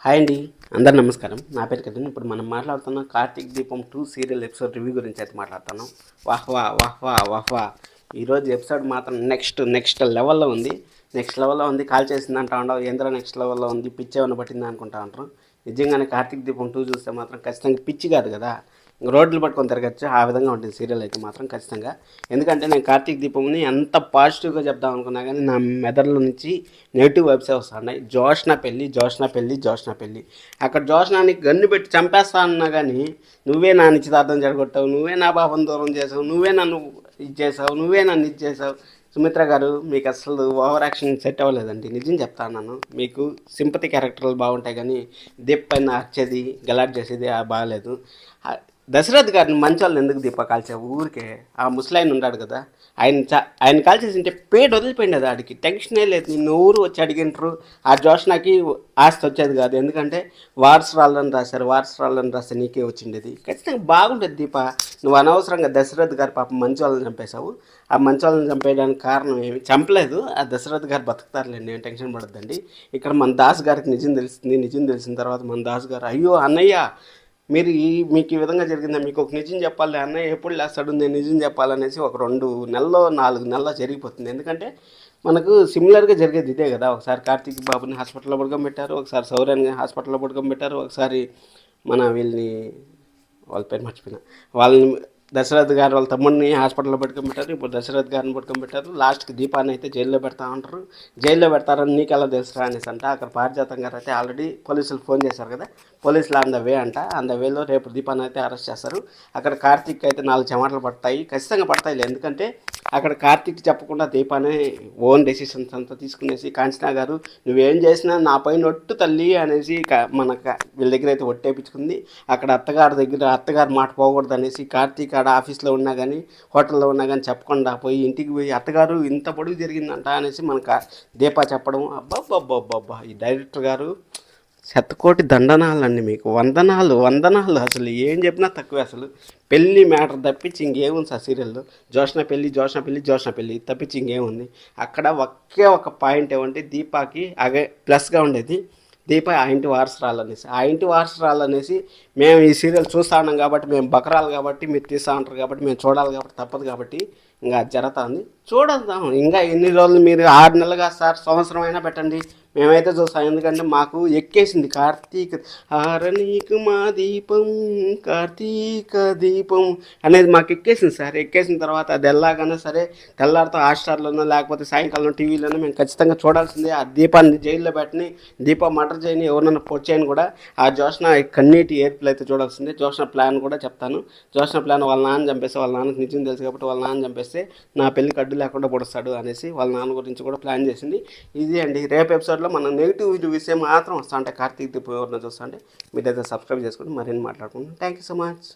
Hi అండి, అందరు నమస్కారం. నా పేరు కదండి. ఇప్పుడు మనం మాట్లాడుతున్నాం కార్తీక్ దీపం 2 సీరియల్ ఎపిసోడ్ రివ్యూ గురించి అయితే మాట్లాడుతున్నాం. వాహ్ వా వాహ్ వా వాహ్ వా ఈరోజు ఎపిసోడ్ మాత్రం నెక్స్ట్ లెవెల్లో ఉంది. కాల్ చేసింది అంటా ఉండవు, ఏంద్ర నెక్స్ట్ లెవెల్లో ఉంది, పిచ్చి ఏమైనా పట్టింది అనుకుంటా ఉంటారు. నిజంగానే కార్తీక్ దీపం 2 చూస్తే మాత్రం ఖచ్చితంగా పిచ్చి కాదు కదా, ఇంక రోడ్లు పట్టుకొని తిరగచ్చు, ఆ విధంగా ఉంటుంది సీరియల్ అయితే మాత్రం ఖచ్చితంగా. ఎందుకంటే నేను కార్తీక్ దీపంని ఎంత పాజిటివ్గా చెప్దాం అనుకున్నా కానీ నా మెదడులో నుంచి నెగిటివ్ వైబ్సే వస్తున్నాయి. జోష్న పెళ్ళి అక్కడ జోష్నాని గన్ను పెట్టి చంపేస్తా అన్నా కానీ నువ్వే నా నిశ్చితార్థం జరగొట్టావు, నువ్వే నా పాపం దూరం చేసావు, నువ్వే నన్ను ఇది చేసావు. సుమిత్ర గారు, మీకు అసలు ఓవర్ యాక్షన్ సెట్ అవ్వలేదండి. నిజం చెప్తాను, మీకు సింపతి క్యారెక్టర్లు బాగుంటాయి కానీ దీప్ పైన అర్చేది గలాట్ చేసేది బాగాలేదు. దశరథ్ గారిని మంచోళ్ళని ఎందుకు దీప కాల్చావు? ఊరికే ఆ ముసలాయన ఉన్నాడు కదా, ఆయన కాల్చేసింటే పేట వదిలిపోయింది. ఆడికి టెన్షనే లేదు. నిన్ను ఊరు వచ్చి అడిగింటారు, ఆ జోష్నాకి ఆస్తి వచ్చేది కాదు. ఎందుకంటే వారసురాళ్ళని రాస్తే నీకే వచ్చిండేది. ఖచ్చితంగా బాగుంటుంది దీప. నువ్వు అనవసరంగా దశరథ్ గారి పాపం మంచి వాళ్ళని చంపేశావు. ఆ మంచి వాళ్ళని చంపేయడానికి కారణం ఏమి చంపలేదు. ఆ దశరథ్ గారు బతుకుతారులేండి, నేను టెన్షన్ పడద్దండి. ఇక్కడ మన దాస్ గారికి నిజం తెలిసిన తర్వాత మన దాస్ గారు, అయ్యో అన్నయ్య మీకు ఈ విధంగా జరిగిందా, మీకు ఒక నిజం చెప్పాలి, అన్నయ్య ఎప్పుడు లేస్తాడు, నేను నిజం చెప్పాలనేసి ఒక 4 నెలల్లో జరిగిపోతుంది. ఎందుకంటే మనకు సిమిలర్గా జరిగేది ఇదే కదా. ఒకసారి కార్తీక్ బాబుని హాస్పిటల్లో పడుకోబెట్టారు, ఒకసారి సౌర్యాన్ని హాస్పిటల్లో పడుకోబెట్టారు, ఒకసారి వీళ్ళని వాళ్ళ పేరు మర్చిపోయినా వాళ్ళని దశరథ్ గారు వాళ్ళ తమ్ముడిని హాస్పిటల్లో పట్టుకొని ఇప్పుడు దశరథ్ గారిని పట్టుకొని లాస్ట్కి దీపాన్ని అయితే జైల్లో పెడతా ఉంటారు. జైల్లో పెడతారని నీకు ఎలా తెలుసురా అనేసి అంట. అక్కడ పారిజాతం గారు అయితే ఆల్రెడీ పోలీసులు ఫోన్ చేశారు కదా, పోలీసులు ఆన్ ద వే అంట. ఆన్ ద వేలో రేపు దీపాన్ని అయితే అరెస్ట్ చేస్తారు. అక్కడ కార్తీక్ అయితే 4 చెమటలు పడతాయి, ఖచ్చితంగా పడతాయి. ఎందుకంటే అక్కడ కార్తీక్ చెప్పకుండా దీపాన్ని ఓన్ డెసిషన్స్ అంతా తీసుకునేసి, కాంచనా గారు నువ్వేం చేసినా నా పైన ఒట్టు తల్లి అనేసి వీళ్ళ దగ్గర అయితే ఒట్టేపించుకుంది. అక్కడ అత్తగారు మాట పోకూడదు అనేసి కార్తీక్ ఆడ ఆఫీస్లో ఉన్నా కానీ హోటల్లో ఉన్నా కానీ చెప్పకుండా పోయి ఇంటికి పోయి అత్తగారు ఇంత పొడుగు జరిగిందంట అనేసి మనకు దీపా చెప్పడం. అబ్బాబ్బాబ్బా, ఈ డైరెక్టర్ గారు శతకోటి దండనాలండి, మీకు వందనాలు. అసలు ఏం చెప్పినా తక్కువే. అసలు పెళ్ళి మ్యాటర్ తప్పించి ఇంకేముంది ఆ సీరియల్లో? జోష్న పెళ్ళి తప్పించి ఇంకేముంది అక్కడ? ఒకే ఒక పాయింట్ ఏమంటే దీపాకి ప్లస్గా ఉండేది, దీప ఆ ఇంటి వారసురాలనేసి మేము ఈ సీరియల్ చూస్తూ ఉన్నాం కాబట్టి, మేము బకరాలు కాబట్టి, మీరు తీస్తూ ఉంటారు కాబట్టి, మేము చూడాలి కాబట్టి, తప్పదు కాబట్టి ఇంకా అది జరుగుతుంది. చూడద్దాం ఇంకా ఎన్ని రోజులు, మీరు 6 నెలలుగా సార్, సంవత్సరం అయినా పెట్టండి, మేమైతే చూస్తాం. ఎందుకంటే మాకు ఎక్కేసింది కార్తీక ఆరనీకు మా దీపం, కార్తీక దీపం అనేది మాకు ఎక్కేసింది సార్. ఎక్కేసిన తర్వాత అది ఎలాగైనా సరే తెల్లారితో హాట్స్టార్లోనో లేకపోతే సాయంకాలం టీవీలోనో మేము ఖచ్చితంగా చూడాల్సిందే. ఆ దీపాన్ని జైల్లో పెట్టని, దీప మర్డర్ చేయని, ఎవరన్నా పొచ్చేయని కూడా ఆ జోష్న కన్నీటి ఏర్పులు అయితే చూడాల్సిందే. జోష్న ప్లాన్ కూడా చెప్తాను. జోష్న ప్లాన్ వాళ్ళ నాన్న చంపేస్తే, వాళ్ళ నాన్నకి నిజం తెలుసు కాబట్టి వాళ్ళ నాన్న చంపేస్తే నా పెళ్ళికి అడ్డు లేకుండా పొడుస్తాడు అనేసి వాళ్ళ నాన్న గురించి కూడా ప్లాన్ చేసింది. ఇది అండి రేపు ఎపిసోడ్లో మనం నెగిటివ్ విషయం మాత్రం వస్తా అంటే కార్తీక్ దీపం ఎవరినో చూస్తా అంటే మీరైతే సబ్స్క్రైబ్ చేసుకుని మరిన్ని మాట్లాడుకుంటాం. Thank you so much.